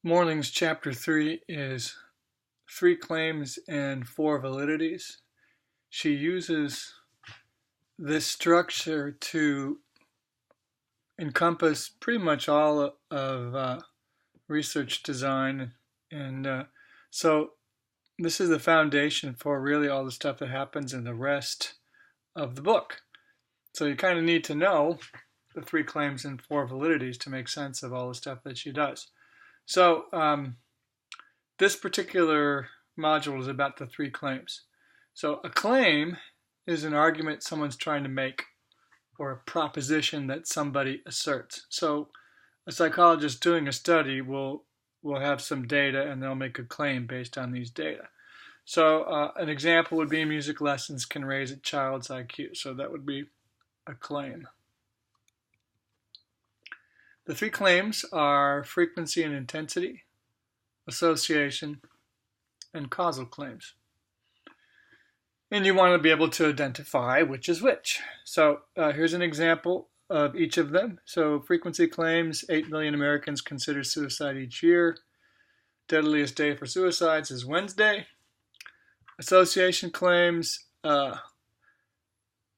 Morning's chapter 3 is 3Claims and 4 Validities. She uses this structure to encompass pretty much all of research design, and so this is the foundation for really all the stuff that happens in the rest of the book. So you kind of need to know the 3Claims and 4 Validities to make sense of all the stuff that she does. So this particular module is about the 3 claims. So a claim is an argument someone's trying to make or a proposition that somebody asserts. So a psychologist doing a study will have some data and they'll make a claim based on these data. So an example would be music lessons can raise a child's IQ. So that would be a claim. The 3 claims are frequency and intensity, association, and causal claims. And you want to be able to identify which is which. So here's an example of each of them. So frequency claims, 8 million Americans consider suicide each year. Deadliest day for suicides is Wednesday. Association claims,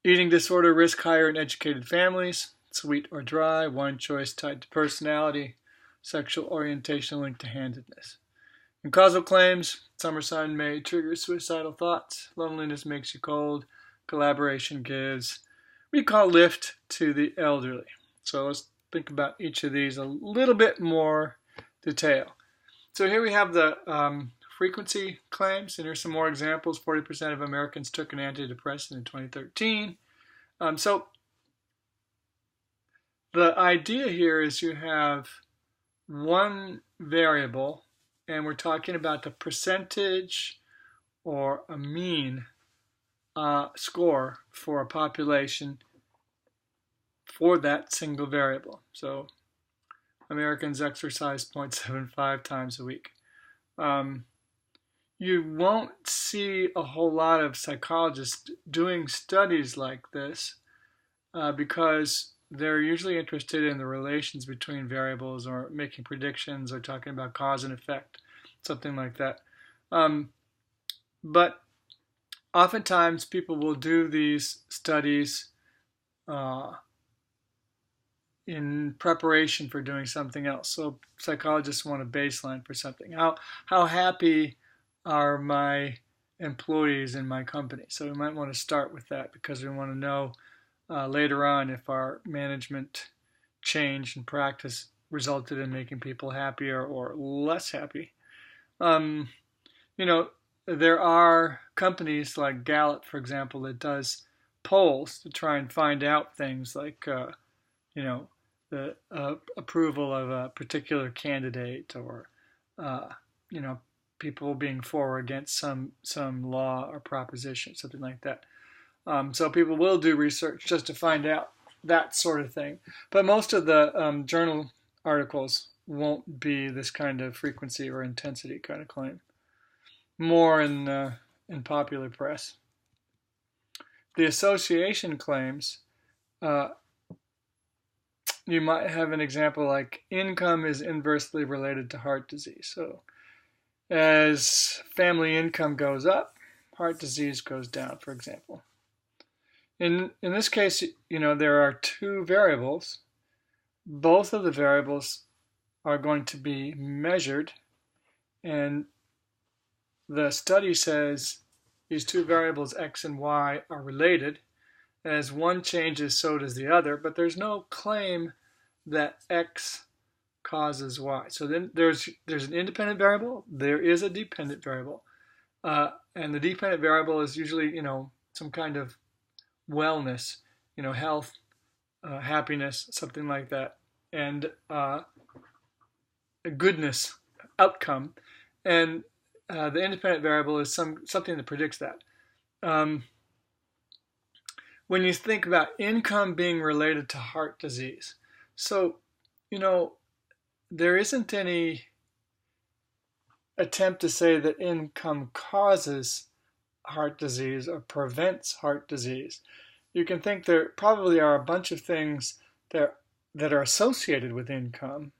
eating disorder risk higher in educated families. Sweet or dry, one choice tied to personality, sexual orientation linked to handedness. In causal claims, summer sun may trigger suicidal thoughts, loneliness makes you cold, collaboration gives recall lift to the elderly. So let's think about each of these a little bit more detail. So here we have the frequency claims, and here's some more examples. 40% of Americans took an antidepressant in 2013. So the idea here is you have one variable, and we're talking about the percentage or a mean score for a population for that single variable. So Americans exercise 0.75 times a week. You won't see a whole lot of psychologists doing studies like this because they're usually interested in the relations between variables or making predictions or talking about cause and effect, something like that. But oftentimes people will do these studies in preparation for doing something else. So psychologists want a baseline for something. How happy are my employees in my company? So we might want to start with that because we want to know later on if our management change and practice resulted in making people happier or less happy. There are companies like Gallup, for example, that does polls to try and find out things like, the approval of a particular candidate or, people being for or against some law or proposition, something like that. So people will do research just to find out that sort of thing. But most of the journal articles won't be this kind of frequency or intensity kind of claim. More in popular press. The association claims, you might have an example like income is inversely related to heart disease. So as family income goes up, heart disease goes down, for example. In this case, there are 2 variables. Both of the variables are going to be measured, and the study says these 2 variables, X and Y, are related. As one changes, so does the other, but there's no claim that X causes Y. So then there's an independent variable, there is a dependent variable, and the dependent variable is usually, some kind of wellness, health, happiness, something like that, and a goodness outcome. And the independent variable is something that predicts that. When you think about income being related to heart disease, so, there isn't any attempt to say that income causes heart disease or prevents heart disease. You can think there probably are a bunch of things that are associated with income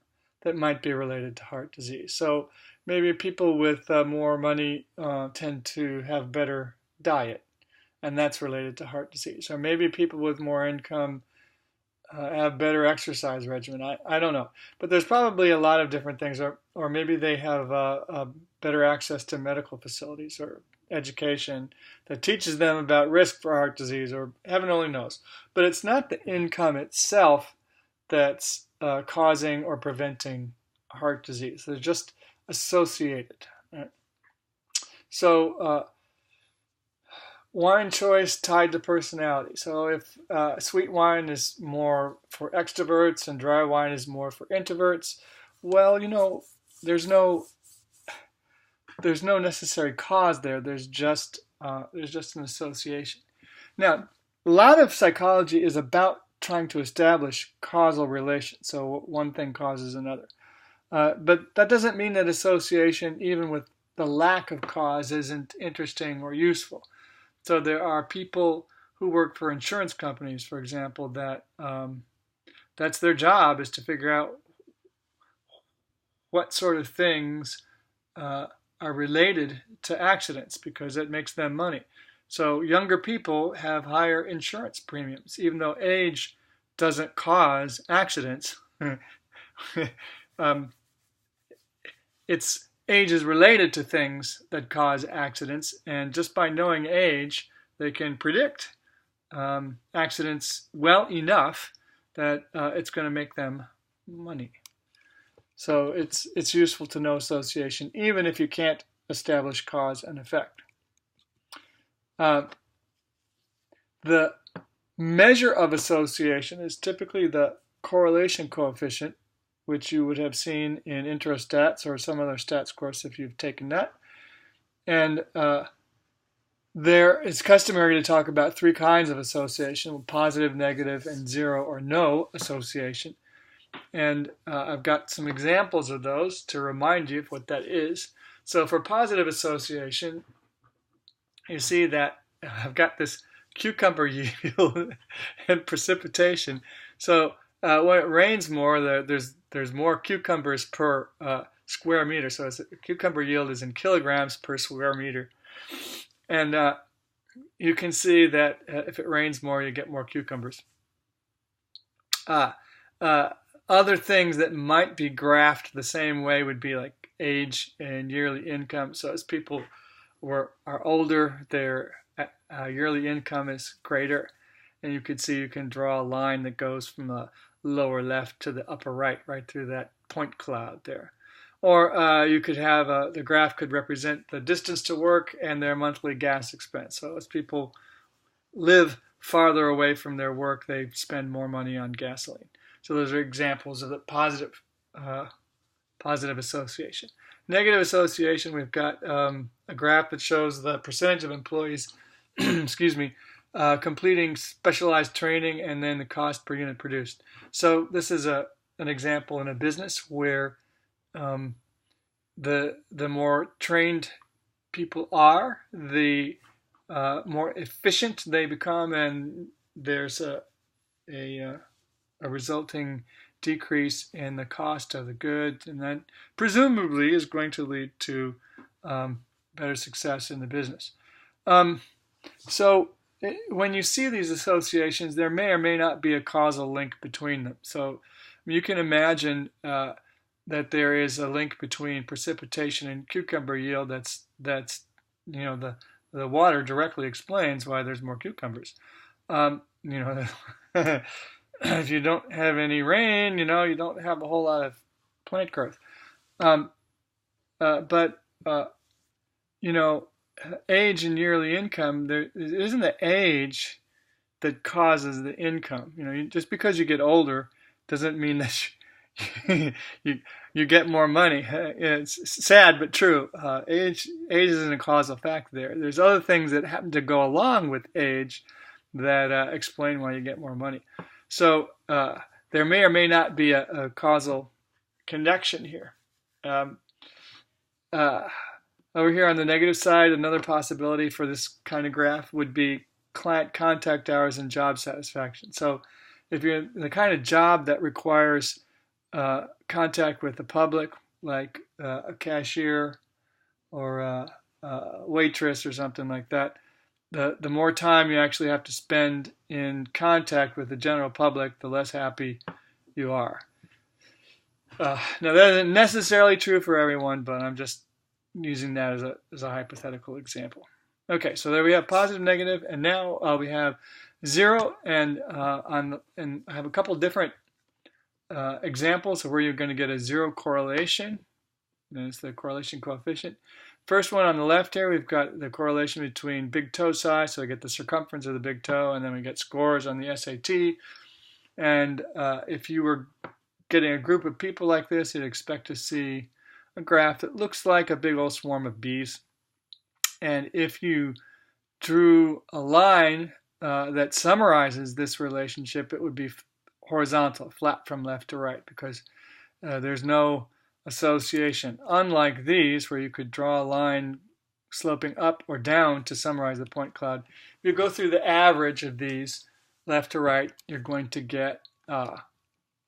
that might be related to heart disease. So maybe people with more money tend to have better diet, and that's related to heart disease. Or maybe people with more income have better exercise regimen. I don't know. But there's probably a lot of different things. Or maybe they have better access to medical facilities or education that teaches them about risk for heart disease, or heaven only knows. But it's not the income itself that's causing or preventing heart disease. They're just associated. Right? So wine choice tied to personality. So if sweet wine is more for extroverts and dry wine is more for introverts, well, there's no necessary cause there. There's just an association. Now, a lot of psychology is about trying to establish causal relations. So one thing causes another. But that doesn't mean that association, even with the lack of cause, isn't interesting or useful. So there are people who work for insurance companies, for example, that that's their job, is to figure out what sort of things are related to accidents, because it makes them money. So younger people have higher insurance premiums, even though age doesn't cause accidents. Age is related to things that cause accidents, and just by knowing age, they can predict accidents well enough that it's going to make them money. So it's useful to know association, even if you can't establish cause and effect. The measure of association is typically the correlation coefficient, which you would have seen in intro stats or some other stats course if you've taken that. And there it's customary to talk about three kinds of association: positive, negative, and zero or no association. And I've got some examples of those to remind you of what that is. So for positive association, you see that I've got this cucumber yield and precipitation. So when it rains more, there's more cucumbers per square meter. So cucumber yield is in kilograms per square meter. And you can see that if it rains more, you get more cucumbers. Other things that might be graphed the same way would be like age and yearly income. So as people are older, their yearly income is greater. And you can see you can draw a line that goes from the lower left to the upper right through that point cloud there. Or you could have the graph could represent the distance to work and their monthly gas expense. So as people live farther away from their work, they spend more money on gasoline. So those are examples of the positive association. Negative association, we've got a graph that shows the percentage of employees completing specialized training and then the cost per unit produced. So this is an example in a business where the more trained people are, the more efficient they become, and there's a resulting decrease in the cost of the goods, and that presumably is going to lead to better success in the business. So when you see these associations, there may or may not be a causal link between them. So you can imagine that there is a link between precipitation and cucumber yield. The water directly explains why there's more cucumbers. If you don't have any rain, you don't have a whole lot of plant growth. But age and yearly income, it isn't the age that causes the income. Just because you get older doesn't mean that you get more money. It's sad but true. Age isn't a causal factor there. There's other things that happen to go along with age that explain why you get more money. So there may or may not be a causal connection here. Over here on the negative side, another possibility for this kind of graph would be client contact hours and job satisfaction. So if you're in the kind of job that requires contact with the public, like a cashier or a waitress or something like that, the more time you actually have to spend in contact with the general public, the less happy you are. Now, that isn't necessarily true for everyone, but I'm just using that as a hypothetical example. Okay, so there we have positive, negative, and now we have zero, and and I have a couple different examples of where you're going to get a zero correlation. That's the correlation coefficient. First one on the left here, we've got the correlation between big toe size, so we get the circumference of the big toe, and then we get scores on the SAT. And if you were getting a group of people like this, you'd expect to see a graph that looks like a big old swarm of bees. And if you drew a line that summarizes this relationship, it would be horizontal, flat from left to right, because there's no association. Unlike these, where you could draw a line sloping up or down to summarize the point cloud, if you go through the average of these left to right, you're going to get a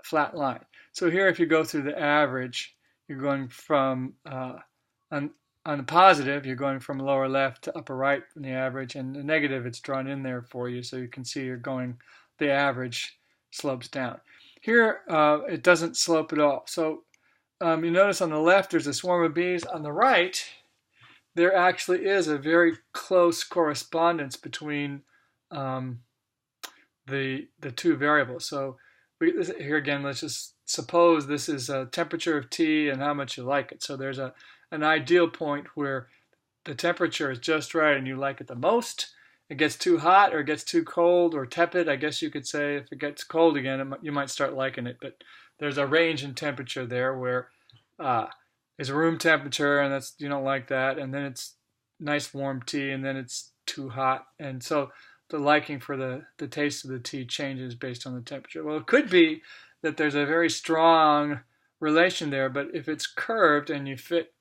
flat line. So here, if you go through the average, you're going from, on the positive, you're going from lower left to upper right in the average, and the negative, it's drawn in there for you, so you can see you're going, the average slopes down. Here, it doesn't slope at all. So you notice on the left, there's a swarm of bees. On the right, there actually is a very close correspondence between the two variables. So here again, let's just suppose this is a temperature of tea and how much you like it. So there's an ideal point where the temperature is just right and you like it the most. It gets too hot or it gets too cold or tepid, I guess you could say. If it gets cold again, you might start liking it. But there's a range in temperature there where it's room temperature and that's, you don't like that. And then it's nice warm tea and then it's too hot. And so the liking for the taste of the tea changes based on the temperature. Well, it could be that there's a very strong relation there, but if it's curved and you fit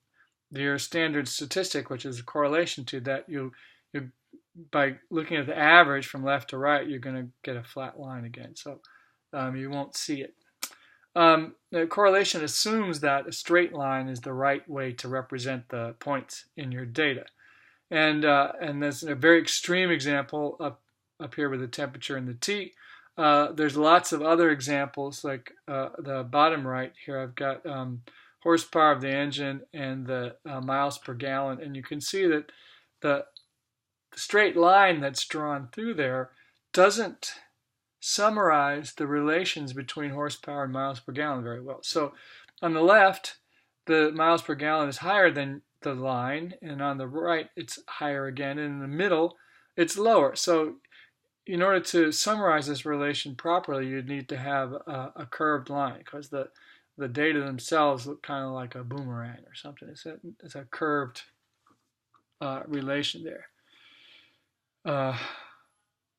your standard statistic, which is a correlation to that, you by looking at the average from left to right, you're going to get a flat line again. So you won't see it. The correlation assumes that a straight line is the right way to represent the points in your data. And there's a very extreme example up here with the temperature and the T. There's lots of other examples, like the bottom right here. I've got horsepower of the engine and the miles per gallon, and you can see that the straight line that's drawn through there doesn't summarize the relations between horsepower and miles per gallon very well. So on the left, the miles per gallon is higher than the line, and on the right, it's higher again, and in the middle, it's lower. So in order to summarize this relation properly, you'd need to have a curved line, because the data themselves look kind of like a boomerang or something. It's a curved relation there.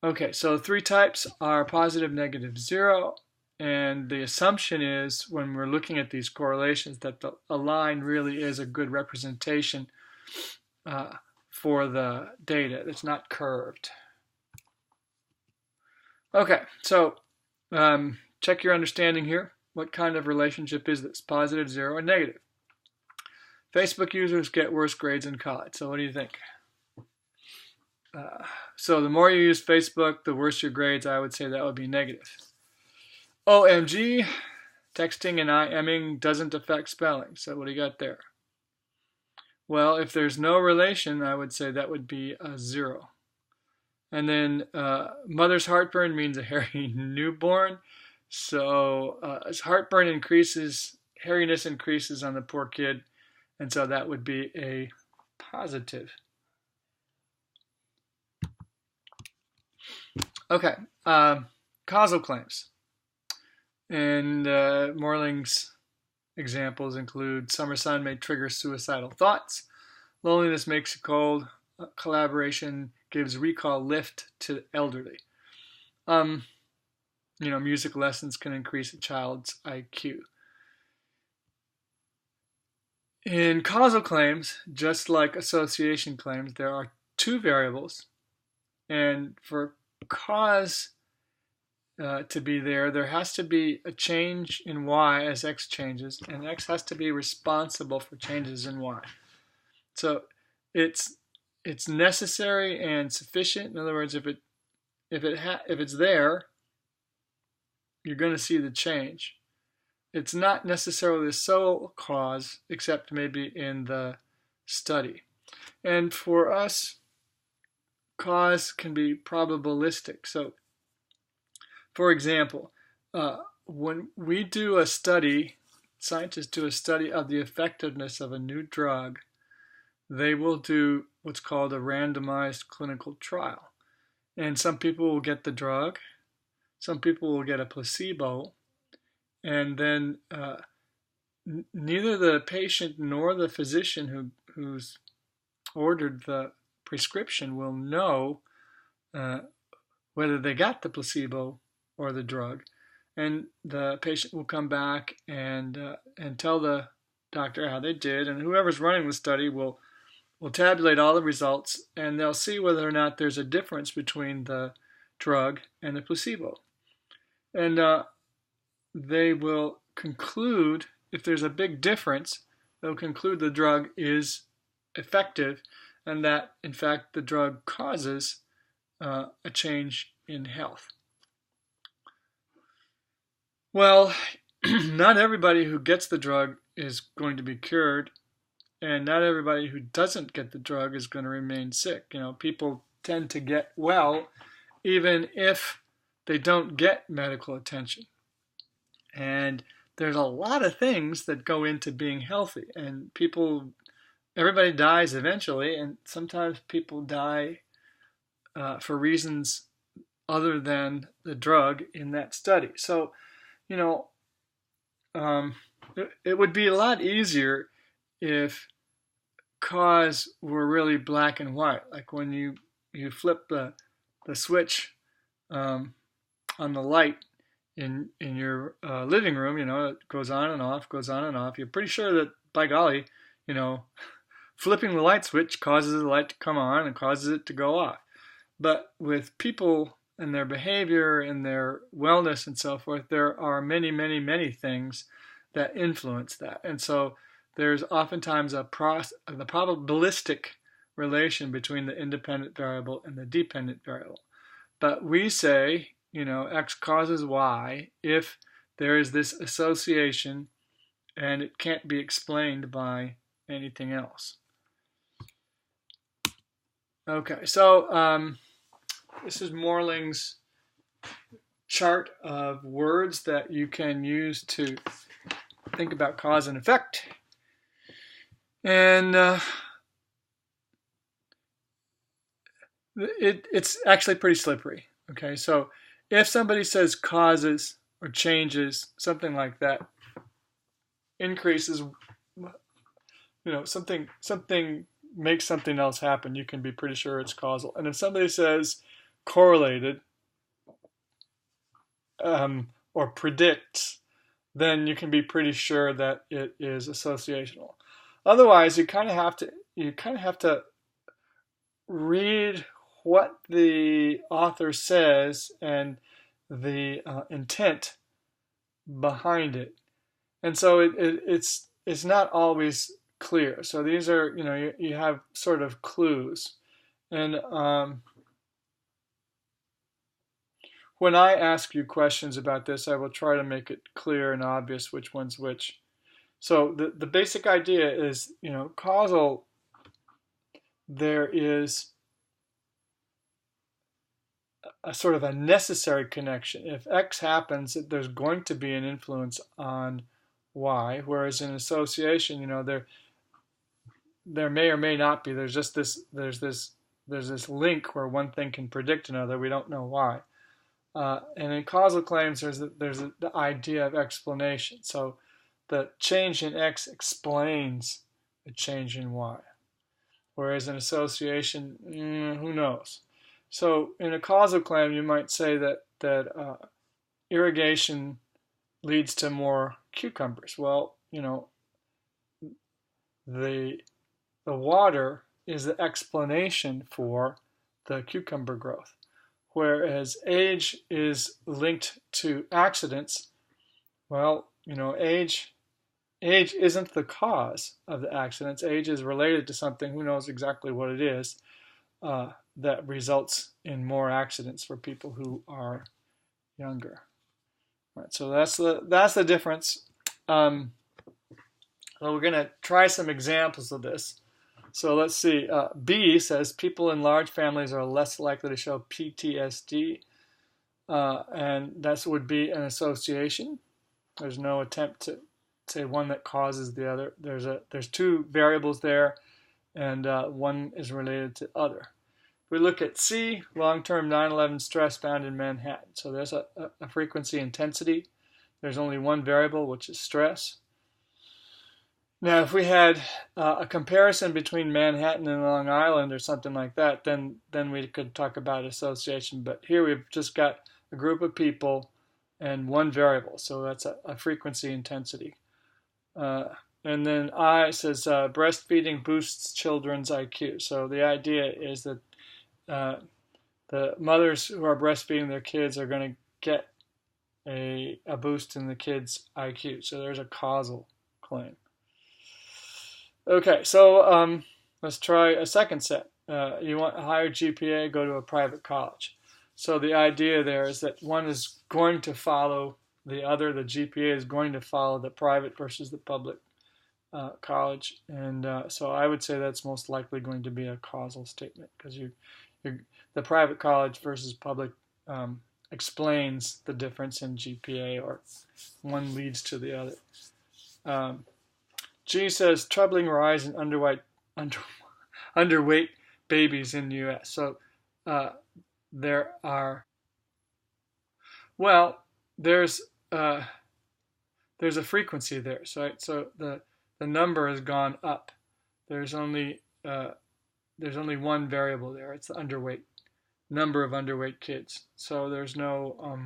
Okay, so three types are positive, negative, zero, and the assumption is when we're looking at these correlations that a line really is a good representation for the data. It's not curved. Okay, so check your understanding here. What kind of relationship is this? Positive, zero, and negative. Facebook users get worse grades in college. So what do you think? So the more you use Facebook, the worse your grades. I would say that would be negative. OMG, texting and IMing doesn't affect spelling. So what do you got there? Well, if there's no relation, I would say that would be a zero. And then mother's heartburn means a hairy newborn. So as heartburn increases, hairiness increases on the poor kid. And so that would be a positive. Okay, causal claims. And Morling's examples include summer sun may trigger suicidal thoughts, loneliness makes you cold, collaboration gives recall lift to elderly. Music lessons can increase a child's IQ. In causal claims, just like association claims, there are two variables. And for cause, to be there, there has to be a change in y as x changes, and x has to be responsible for changes in y. So it's necessary and sufficient. In other words, if it's there, you're going to see the change. It's not necessarily the sole cause, except maybe in the study. And for us, cause can be probabilistic. So, for example, when we do a study, scientists do a study of the effectiveness of a new drug, they will do what's called a randomized clinical trial. And some people will get the drug, some people will get a placebo, and then neither the patient nor the physician who's ordered the prescription will know whether they got the placebo or the drug. And the patient will come back and tell the doctor how they did, and whoever's running the study will tabulate all the results, and they'll see whether or not there's a difference between the drug and the placebo. And they will conclude, if there's a big difference, they'll conclude the drug is effective and that, in fact, the drug causes a change in health. Well, not everybody who gets the drug is going to be cured, and not everybody who doesn't get the drug is going to remain sick. You know, people tend to get well even if they don't get medical attention. And there's a lot of things that go into being healthy, and everybody dies eventually, and sometimes people die for reasons other than the drug in that study. So, you know, it would be a lot easier if cause were really black and white, like when you flip the switch on the light in your living room, you know, it goes on and off, goes on and off. You're pretty sure that, by golly, you know, flipping the light switch causes the light to come on and causes it to go off. But with people and their behavior and their wellness and so forth, there are many, many, many things that influence that. And so there's oftentimes the probabilistic relation between the independent variable and the dependent variable. But we say, you know, X causes Y if there is this association and it can't be explained by anything else. Okay, so this is Morling's chart of words that you can use to think about cause and effect. And it's actually pretty slippery. Okay, so if somebody says causes or changes, something like that, increases, you know, something makes something else happen, you can be pretty sure it's causal. And if somebody says correlated or predicts, then you can be pretty sure that it is associational. Otherwise, you kind of have to read what the author says and the intent behind it, and so it's not always clear. So these are, you know, you have sort of clues, and when I ask you questions about this, I will try to make it clear and obvious which one's which. So the basic idea is, you know, causal, there is a sort of a necessary connection. If X happens, there's going to be an influence on Y, whereas in association, you know, there may or may not be. There's just there's this link where one thing can predict another. We don't know why. And in causal claims, there's the idea of explanation. So the change in X explains the change in Y. Whereas in association, who knows? So in a causal claim, you might say that irrigation leads to more cucumbers. Well, you know, the water is the explanation for the cucumber growth. whereas age is linked to accidents. Well, age isn't the cause of the accidents. Age is related to something, who knows exactly what it is, that results in more accidents for people who are younger. All right, so that's the difference. So we're going to try some examples of this. So let's see. B says people in large families are less likely to show PTSD, and that would be an association. There's no attempt to say one that causes the other. There's two variables there, and one is related to other. We look at C, long-term 9/11 stress found in Manhattan. So there's a frequency intensity. There's only one variable, which is stress. Now, if we had a comparison between Manhattan and Long Island or something like that, then we could talk about association. But here we've just got a group of people and one variable. So that's a frequency intensity. And then I says breastfeeding boosts children's IQ. So the idea is that the mothers who are breastfeeding their kids are going to get a boost in the kids' IQ. So there's a causal claim. Okay, so let's try a second set. You want a higher GPA, go to a private college. So the idea there is that one is going to follow the other. The GPA is going to follow the private versus the public college. And so I would say that's most likely going to be a causal statement, because the private college versus public explains the difference in GPA, or one leads to the other. G says troubling rise in underweight babies in the U.S. So there's a frequency there. So the number has gone up. There's only one variable there. It's the underweight number of underweight kids. So there's no.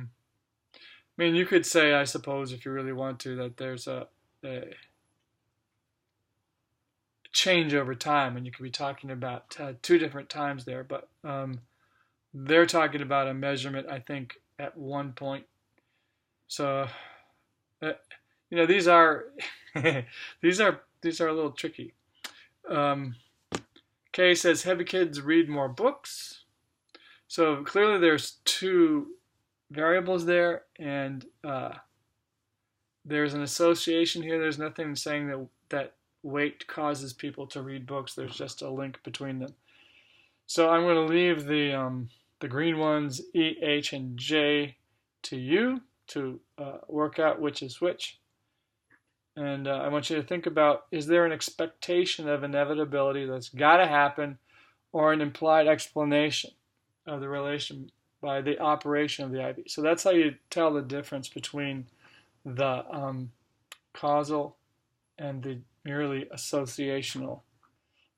You could say, I suppose, if you really want to, that there's a change over time, and you could be talking about two different times there, but they're talking about a measurement, I think, at one point. So these are these are a little tricky. K says heavy kids read more books. So clearly there's two variables there, and there's an association here. There's nothing saying that weight causes people to read books. There's just a link between them. So I'm going to leave the green ones, E, H, and J, to you to work out which is which. And I want you to think about, is there an expectation of inevitability that's got to happen, or an implied explanation of the relation by the operation of the IB? So that's how you tell the difference between the causal and the merely associational.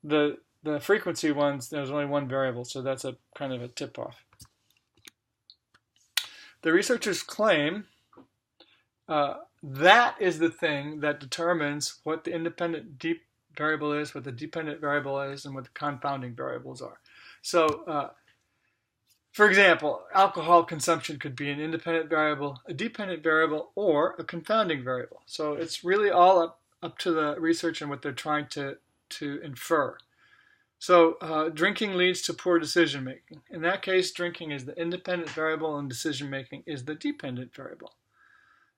The frequency ones, there's only one variable, so that's a kind of a tip-off. The researchers claim that is the thing that determines what the independent variable is, what the dependent variable is, and what the confounding variables are. So, for example, alcohol consumption could be an independent variable, a dependent variable, or a confounding variable. So it's really all up to the research and what they're trying to infer. So drinking leads to poor decision making. In that case, drinking is the independent variable and decision making is the dependent variable.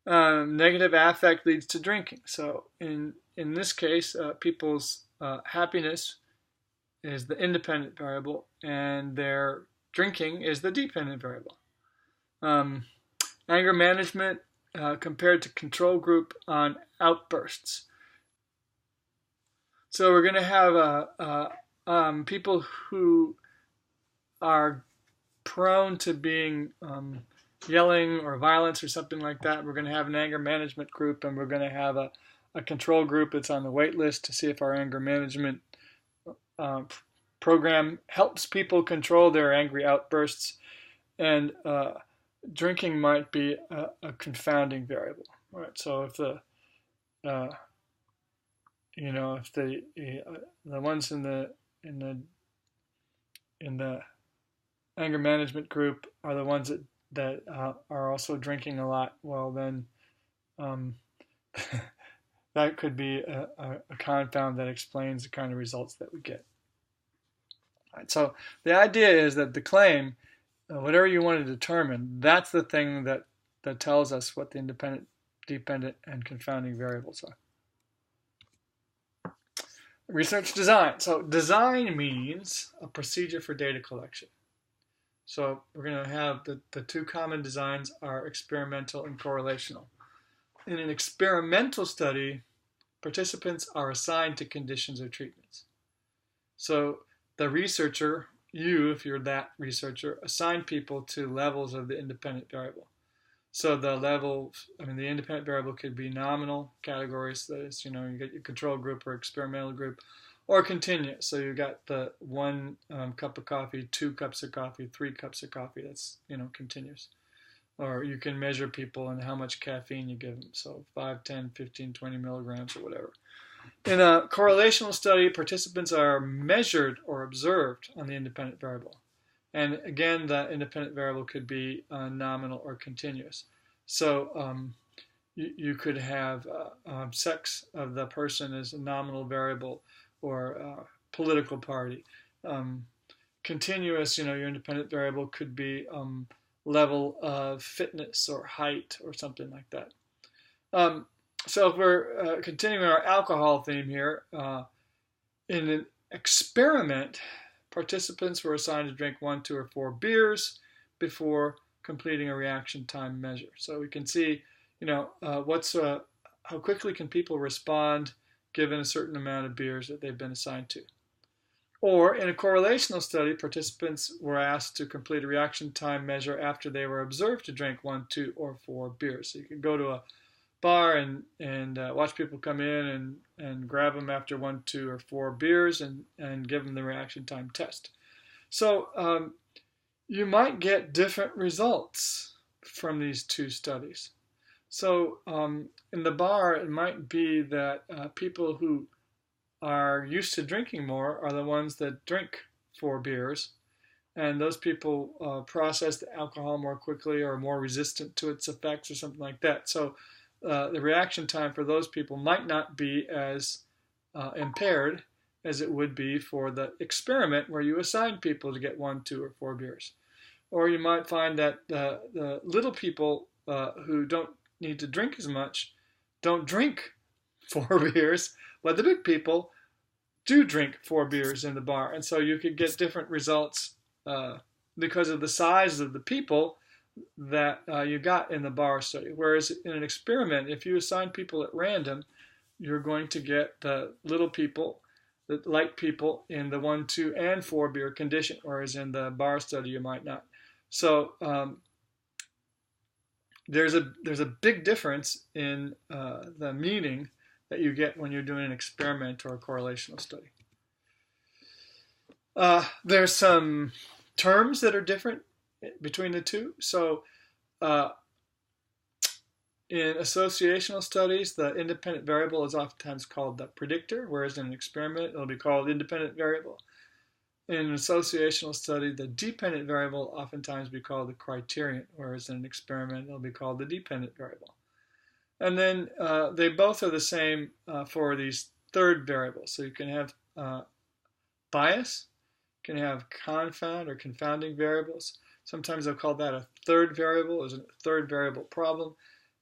Negative affect leads to drinking. So in this case, people's happiness is the independent variable, and their drinking is the dependent variable. Anger management compared to control group on outbursts. So we're going to have people who are prone to being yelling or violence or something like that. We're going to have an anger management group, and we're going to have a control group that's on the wait list to see if our anger management program helps people control their angry outbursts. And drinking might be a confounding variable. All right, so if the ones in the anger management group are the ones that are also drinking a lot, well then um, that could be a confound that explains the kind of results that we get. All right, so the idea is that the claim, whatever you want to determine, that's the thing that tells us what the independent, dependent, and confounding variables are. Research design. So design means a procedure for data collection. So we're going to have the two common designs are experimental and correlational. In an experimental study, participants are assigned to conditions or treatments. So the researcher, you, if you're that researcher, assign people to levels of the independent variable. So the level, the independent variable could be nominal categories. That is, you get your control group or experimental group, or continuous. So you got the 1 cup of coffee, 2 cups of coffee, 3 cups of coffee. That's, continuous. Or you can measure people and how much caffeine you give them. So 5, 10, 15, 20 milligrams or whatever. In a correlational study, participants are measured or observed on the independent variable. And again, the independent variable could be nominal or continuous. So you could have sex of the person as a nominal variable, or political party. Continuous, your independent variable could be level of fitness or height or something like that. So if we're continuing our alcohol theme here, in an experiment, participants were assigned to drink 1, 2, or 4 beers before completing a reaction time measure. So we can see, how quickly can people respond given a certain amount of beers that they've been assigned to. Or in a correlational study, participants were asked to complete a reaction time measure after they were observed to drink 1, 2, or 4 beers. So you can go to a bar and watch people come in and grab them after 1, 2, or 4 beers and give them the reaction time test. So you might get different results from these two studies. So in the bar, it might be that people who are used to drinking more are the ones that drink 4 beers, and those people process the alcohol more quickly or are more resistant to its effects or something like that. So the reaction time for those people might not be as impaired as it would be for the experiment where you assign people to get 1, 2, or 4 beers. Or you might find that the little people who don't need to drink as much don't drink 4 beers, but the big people do drink 4 beers in the bar. And so you could get different results because of the size of the people that you got in the bar study. Whereas in an experiment, if you assign people at random, you're going to get the little people, the light people in the 1, 2, and 4 beer condition, whereas in the bar study you might not. So there's a big difference in the meaning that you get when you're doing an experiment or a correlational study. There's some terms that are different between the two. So in associational studies, the independent variable is oftentimes called the predictor, whereas in an experiment, it'll be called independent variable. In an associational study, the dependent variable will oftentimes be called the criterion, whereas in an experiment, it'll be called the dependent variable. And then they both are the same for these third variables. So you can have bias, you can have confound or confounding variables. Sometimes they'll call that a third variable, as a third variable problem.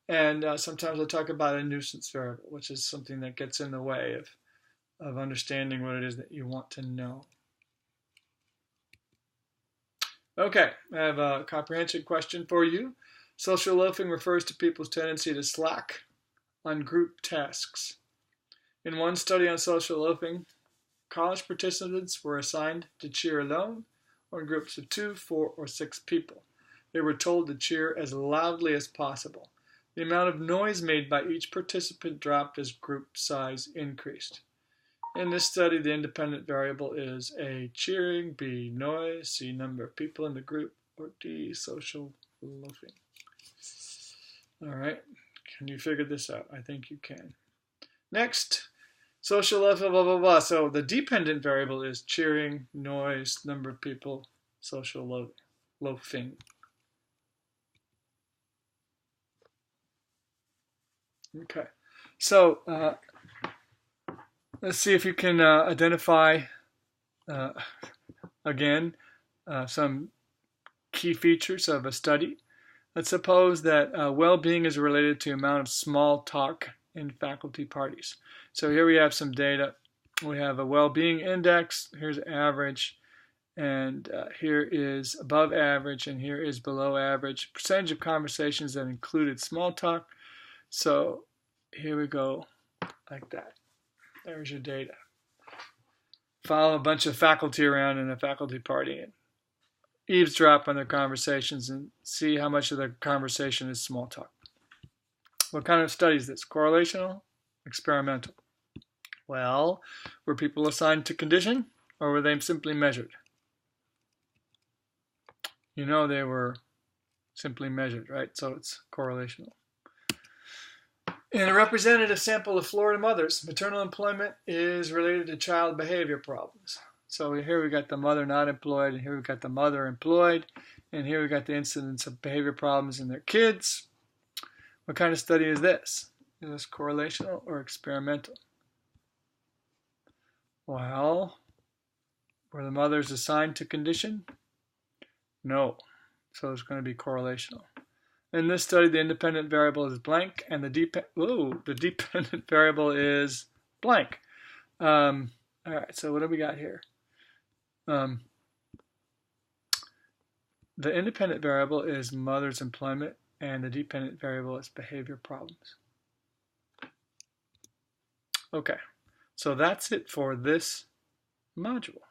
And sometimes they'll talk about a nuisance variable, which is something that gets in the way of understanding what it is that you want to know. Okay, I have a comprehension question for you. Social loafing refers to people's tendency to slack on group tasks. In one study on social loafing, college participants were assigned to cheer alone or in groups of 2, 4, or 6 people. They were told to cheer as loudly as possible. The amount of noise made by each participant dropped as group size increased. In this study, the independent variable is A, cheering, B, noise, C, number of people in the group, or D, social loafing. All right, can you figure this out? I think you can. Next, social loafing, blah, blah, blah. So the dependent variable is cheering, noise, number of people, social loafing. loafing. Okay, so let's see if you can identify again some key features of a study. Let's suppose that well-being is related to the amount of small talk in faculty parties. So here we have some data. We have a well-being index. Here's average, and here is above average, and here is below average. Percentage of conversations that included small talk. So here we go, like that. There's your data. Follow a bunch of faculty around in a faculty party and eavesdrop on their conversations and see how much of the conversation is small talk. What kind of study is this? Correlational? Experimental? Well, were people assigned to condition, or were they simply measured? You know they were simply measured, right? So it's correlational. In a representative sample of Florida mothers, maternal employment is related to child behavior problems. So here we got the mother not employed, and here we got the mother employed, and here we got the incidence of behavior problems in their kids. What kind of study is this? Is this correlational or experimental? Well, were the mothers assigned to condition? No. So it's going to be correlational. In this study, the independent variable is blank, and the dependent variable is blank. All right, so what do we got here? The independent variable is mother's employment, and the dependent variable is behavior problems. Okay, so that's it for this module.